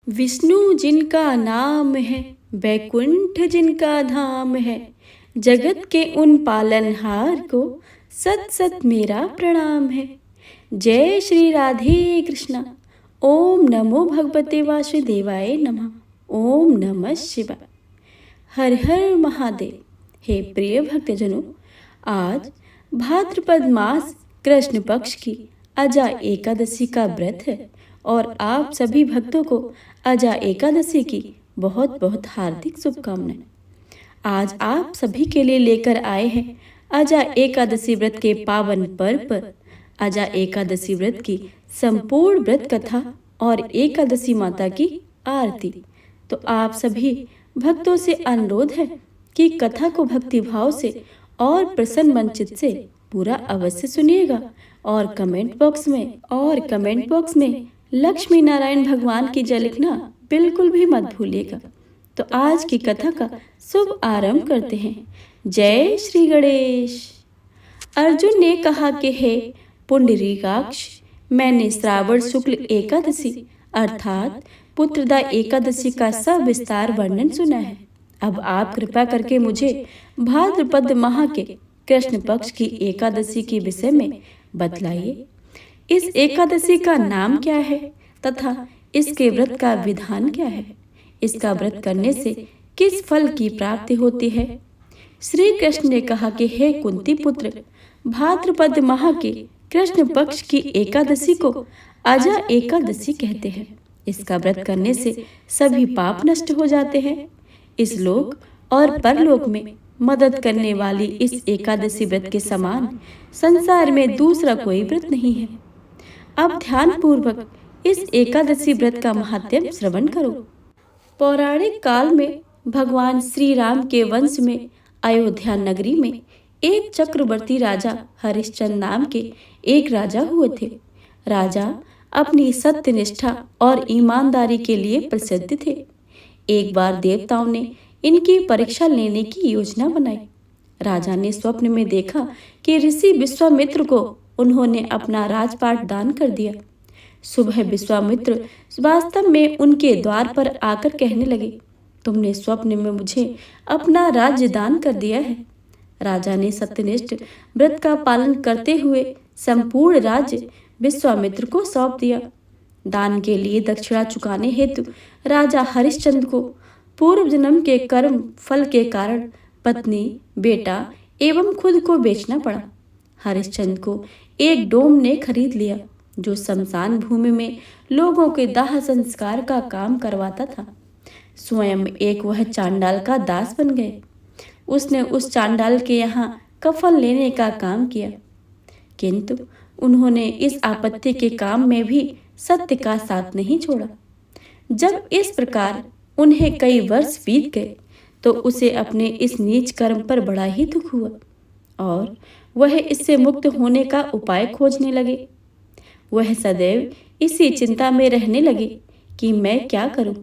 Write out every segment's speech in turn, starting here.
विष्णु जिनका नाम है, बैकुंठ जिनका धाम है, जगत के उन पालनहार को सत सत मेरा प्रणाम है। जय श्री राधे कृष्णा। ओम नमो भगवते वासुदेवाय नमः। ओम नमः शिवाय। हर हर महादेव। हे प्रिय भक्तजनों, आज भाद्रपद मास कृष्ण पक्ष की अजा एकादशी का व्रत है और आप सभी भक्तों को अजा एकादशी की बहुत बहुत हार्दिक शुभकामनाएं। आज आप सभी के लिए लेकर आए हैं अजा एकादशी व्रत के पावन पर्व पर अजा एकादशी व्रत की संपूर्ण व्रत कथा और एकादशी माता की आरती। तो आप सभी भक्तों से अनुरोध है कि कथा को भक्ति भाव से और प्रसन्न मन चित्त से पूरा अवश्य सुनिएगा और कमेंट बॉक्स में लक्ष्मी नारायण भगवान की जय लिखना बिल्कुल भी मत भूलिएगा। तो आज की कथा का शुभ आरंभ करते हैं। जय श्री गणेश। अर्जुन ने कहा कि हे पुंडरीकाक्ष, मैंने श्रावण शुक्ल एकादशी अर्थात पुत्रदा एकादशी का सविस्तार वर्णन सुना है। अब आप कृपा करके मुझे भाद्रपद माह के कृष्ण पक्ष की एकादशी के विषय में बतलाइए। इस एकादशी का नाम क्या है तथा इसके व्रत का विधान क्या है? इसका व्रत करने से किस फल की प्राप्ति होती है? श्री कृष्ण ने कहा कि हे कुंती पुत्र, भाद्रपद माह के कृष्ण पक्ष की एकादशी को अजा एकादशी कहते हैं। इसका व्रत करने से सभी पाप नष्ट हो जाते हैं। इस लोक और परलोक में मदद करने वाली इस एकादशी व्रत के समान संसार में दूसरा कोई व्रत नहीं है। अब ध्यान पूर्वक इस एकादशी व्रत का महात्म्य श्रवण करो। पौराणिक काल में भगवान श्री राम के वंश में अयोध्या नगरी में एक चक्रवर्ती राजा हरिश्चंद्र नाम के एक राजा हुए थे। राजा अपनी सत्यनिष्ठा और ईमानदारी के लिए प्रसिद्ध थे। एक बार देवताओं ने इनकी परीक्षा लेने की योजना बनाई। राजा ने स्वप्न में देखा कि ऋषि विश्वामित्र को उन्होंने अपना राजपाट दान कर दिया। सुबह विश्वामित्र वास्तव में उनके द्वार पर आकर कहने लगे, तुमने स्वप्न में मुझे अपना राज्य दान कर दिया है। राजा ने सत्यनिष्ठ व्रत का पालन करते हुए संपूर्ण राज्य विश्वामित्र को सौंप दिया। दान के लिए दक्षिणा चुकाने हेतु राजा हरिश्चंद्र को पूर्व जन्म के कर्म फल के कारण पत्नी, बेटा एवं खुद को बेचना पड़ा। हरिश्चंद्र को एक डोम ने खरीद लिया जो शमशान भूमि में लोगों के दाह संस्कार का काम करवाता था। स्वयं एक वह चांडाल का दास बन गए। उसने उस चांडाल के यहाँ कफन लेने का काम किया, किंतु उन्होंने इस आपत्ति के काम में भी सत्य का साथ नहीं छोड़ा। जब इस प्रकार उन्हें कई वर्ष बीत गए तो उसे अपने इस नीच कर्म पर बड़ा ही दुख हुआ और वह इससे मुक्त होने का उपाय खोजने लगे। वह सदैव इसी चिंता में रहने लगे कि मैं क्या करूं,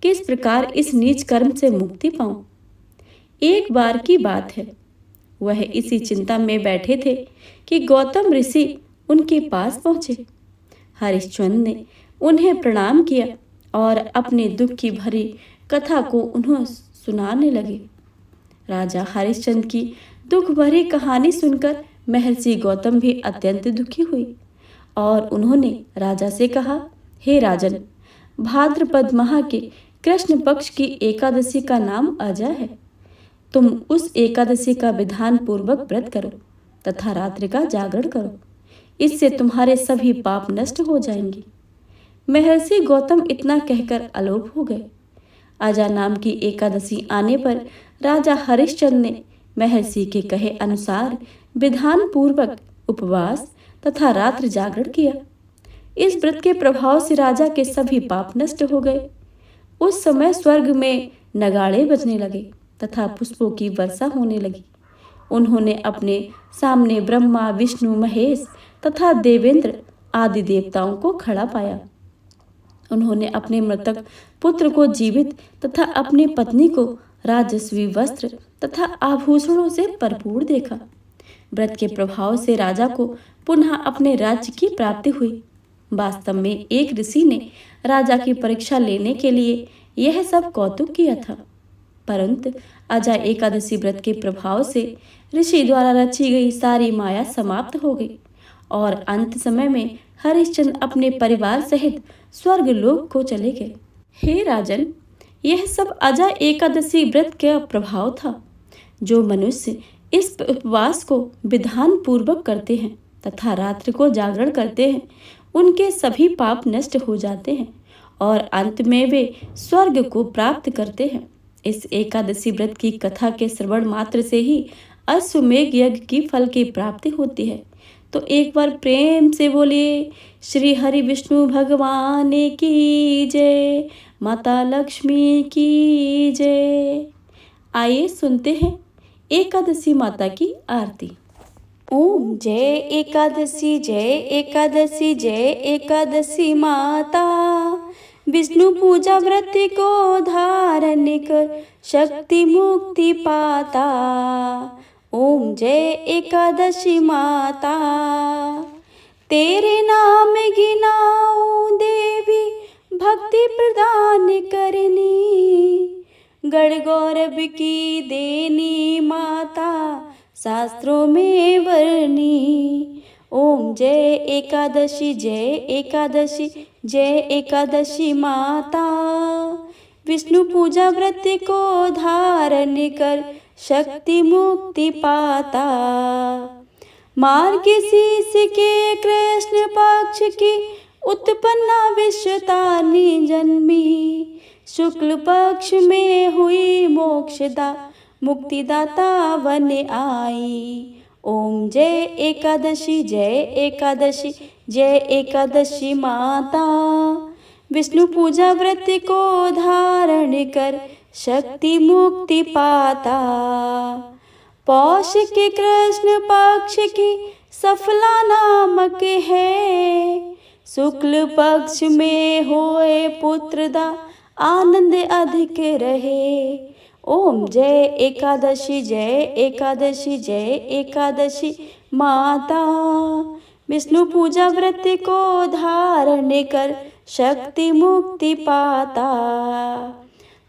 किस प्रकार इस नीच कर्म से मुक्ति पाऊं। एक बार की बात है, वह इसी चिंता में बैठे थे कि गौतम ऋषि उनके पास पहुंचे। हरिश्चंद्र ने उन्हें प्रणाम किया और अपने दुख की भरी कथा को उन्हें सुनाने लगे। राजा हरिश्चंद्र की दुख भरी कहानी सुनकर महर्षि गौतम भी अत्यंत दुखी हुई और उन्होंने राजा से कहा, हे राजन, भाद्रपद माह के कृष्ण पक्ष की एकादशी का नाम अजा है। तुम उस एकादशी का विधान पूर्वक व्रत करो तथा रात्रि का जागरण करो। इससे तुम्हारे सभी पाप नष्ट हो जाएंगे। महर्षि गौतम इतना कहकर अलोप हो गए। अजा नाम की एकादशी आने पर राजा हरिश्चंद्र ने महर्षि के कहे अनुसार विधान पूर्वक उपवास तथा रात्रि जागरण किया। इस व्रत के प्रभाव से राजा के सभी पाप नष्ट हो गए। उस समय स्वर्ग में नगाड़े बजने लगे तथा पुष्पों की वर्षा होने लगी। उन्होंने अपने सामने ब्रह्मा, विष्णु, महेश तथा देवेंद्र आदि देवताओं को खड़ा पाया। उन्होंने अपने मृतक पुत्र को जीवित तथा अपनी पत्नी को राजस्वी वस्त्र तथा आभूषणों से भरपूर देखा। व्रत के प्रभाव से राजा को पुनः अपने राज्य की प्राप्ति हुई। वास्तव में एक ऋषि ने राजा की परीक्षा लेने के लिए यह सब कौतुक किया था, परंतु अजय एकादशी व्रत के प्रभाव से ऋषि द्वारा रची गई सारी माया समाप्त हो गई और अंत समय में हरिश्चंद्र अपने परिवार सहित स्वर्ग लोक को चले गए। हे राजन, यह सब अजय एकादशी व्रत का प्रभाव था। जो मनुष्य इस उपवास को विधान पूर्वक करते हैं तथा रात्रि को जागरण करते हैं, उनके सभी पाप नष्ट हो जाते हैं और अंत में वे स्वर्ग को प्राप्त करते हैं। इस एकादशी व्रत की कथा के श्रवण मात्र से ही अश्वमेघ यज्ञ की फल की प्राप्ति होती है। तो एक बार प्रेम से बोलिए श्री हरि विष्णु भगवान की जय, माता लक्ष्मी की जय। आइए सुनते हैं एकादशी माता की आरती। ओम जय एकादशी जय एकादशी जय एकादशी माता, विष्णु पूजा व्रत को धारण कर शक्ति मुक्ति पाता। ओम जय एकादशी माता, तेरे नाम गिनाऊं देवी भक्ति प्रदान करनी, गढ़ गौरव की देनी माता शास्त्रों में वर्णी। ओम जय एकादशी जय एकादशी जय एकादशी माता, विष्णु पूजा व्रत को धारण कर शक्ति मुक्ति पाता। मार्गशीर्ष के कृष्ण पक्ष की उत्पन्ना विश्वतारिणी जन्मी, शुक्ल पक्ष में हुई मोक्षदा मुक्तिदाता बन आई। ओम जय एकादशी जय एकादशी जय एकादशी माता, विष्णु पूजा व्रत को धारण कर शक्ति मुक्ति पाता। पौष के कृष्ण पक्ष की सफला नामक है, शुक्ल पक्ष में होए पुत्रदा आनंद अधिक रहे। ओम जय एकादशी जय एकादशी जय एकादशी माता, विष्णु पूजा व्रत को धारण कर शक्ति मुक्ति पाता।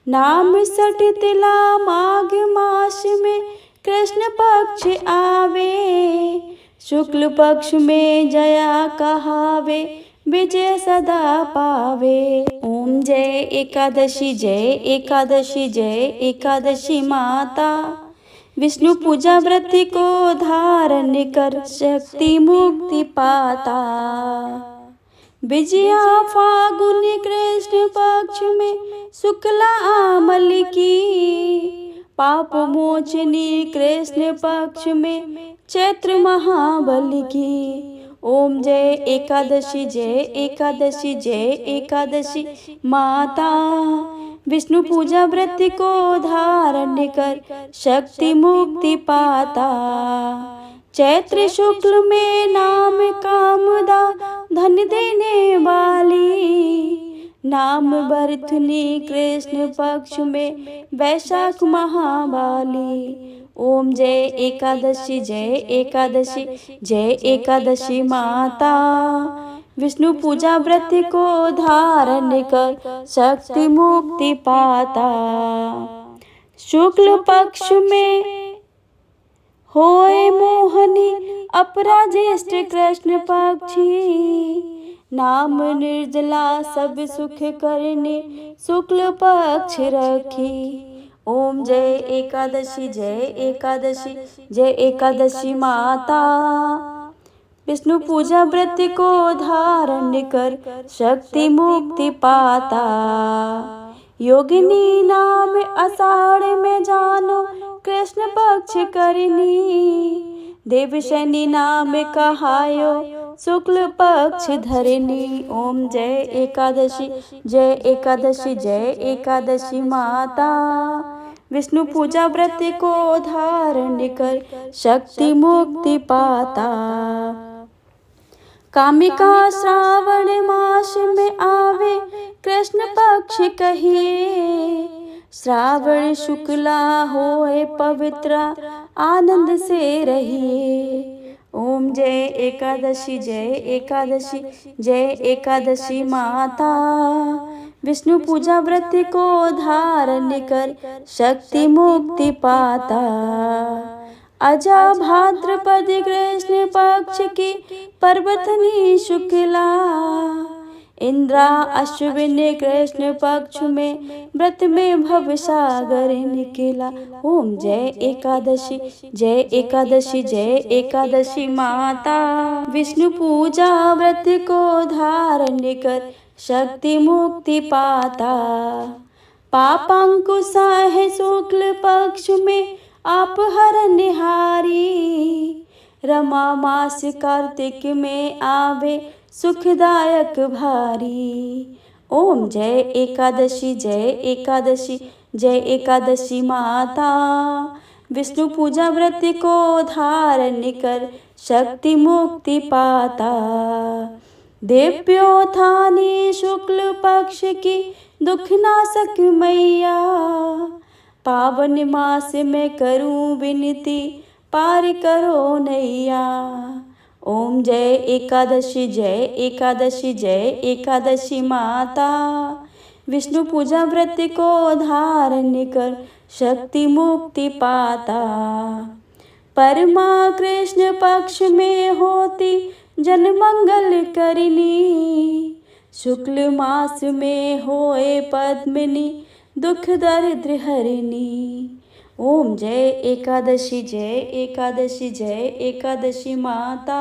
नाम सठ तिला माघ मास में कृष्ण पक्ष आवे, शुक्ल पक्ष में जया कहावे विजय सदा पावे। ओम जय एकादशी जय एकादशी जय एकादशी माता, विष्णु पूजा व्रत को धारण कर शक्ति मुक्ति पाता। विजया फागुन कृष्ण पक्ष में शुक्ला आमल की, पाप मोचनी कृष्ण पक्ष में चैत्र महाबली की। ओम जय एकादशी जय एकादशी जय एकादशी माता, विष्णु पूजा व्रत को धारण कर शक्ति मुक्ति पाता। चैत्र शुक्ल में नाम कामदा धन देने वाली, नाम बरथुनी कृष्ण पक्ष में वैशाख महाबाली। ओम जय एकादशी जय एकादशी जय एकादशी माता, विष्णु पूजा व्रत को धारण कर शक्ति मुक्ति पाता। शुक्ल पक्ष में होए मोहनी अपरा ज्येष्ठ कृष्ण पक्षी, नाम निर्जला सब सुख करने शुक्ल पक्ष रखी। ओम जय एकादशी जय एकादशी जय एकादशी माता, विष्णु पूजा व्रत को धारण कर शक्ति मुक्ति पाता। योगिनी नाम आषाढ़ में जानो कृष्ण पक्ष करनी, देवशनि नाम कहायो शुक्ल पक्ष धरनी। ओम जय एकादशी जय एकादशी जय एकादशी माता, विष्णु पूजा व्रत को धारण कर शक्ति मुक्ति पाता। कामिका श्रावण मास में आवे कृष्ण पक्ष कहिए, श्रावण शुक्ला होए पवित्र आनंद से रहिए। ओम जय एकादशी जय एकादशी जय एकादशी माता। विष्णु पूजा व्रत को धारण कर शक्ति मुक्ति पाता। अजा भाद्रपद कृष्ण पक्ष की पर्वतनी शुक्ला, इंद्रा अश्विन कृष्ण पक्ष में व्रत में भव सागर निकला। ओम जय एकादशी जय एकादशी जय एकादशी माता। विष्णु पूजा व्रत को धारण कर शक्ति मुक्ति पाता। पापांकुशा है शुक्ल पक्ष में आप हरनिहारी, रमा मास कार्तिक में आवे सुखदायक भारी। ओम जय एकादशी जय एकादशी जय एकादशी माता। विष्णु पूजा व्रत को धारण कर शक्ति मुक्ति पाता। देव्योत्थानी शुक्ल पक्ष की दुख नाशक मैया, पावन मास में करूं विनती पार करो नैया। ओम जय एकादशी जय एकादशी जय एकादशी माता। विष्णु पूजा व्रत को धारण कर शक्ति मुक्ति पाता। परमा कृष्ण पक्ष में होती जन मंगल करिनी, शुक्ल मास में होए पद्मिनी दुख दरिद्र हरिणी। ओम जय एकादशी जय एकादशी जय एकादशी माता।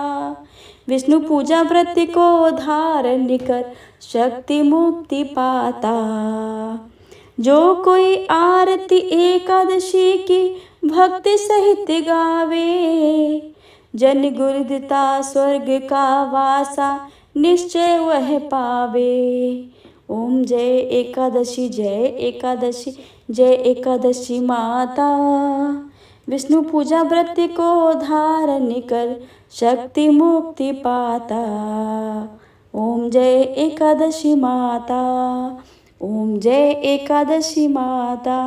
विष्णु पूजा व्रत को धारण कर शक्ति मुक्ति पाता। जो कोई आरती एकादशी की भक्ति सहित गावे, जन गुरुदिता स्वर्ग का वासा निश्चय वह पावे। ओम जय एकादशी जय एकादशी जय एकादशी माता। विष्णु पूजा व्रत को धारण कर शक्ति मुक्ति पाता। ओम जय एकादशी माता। ओम जय एकादशी माता।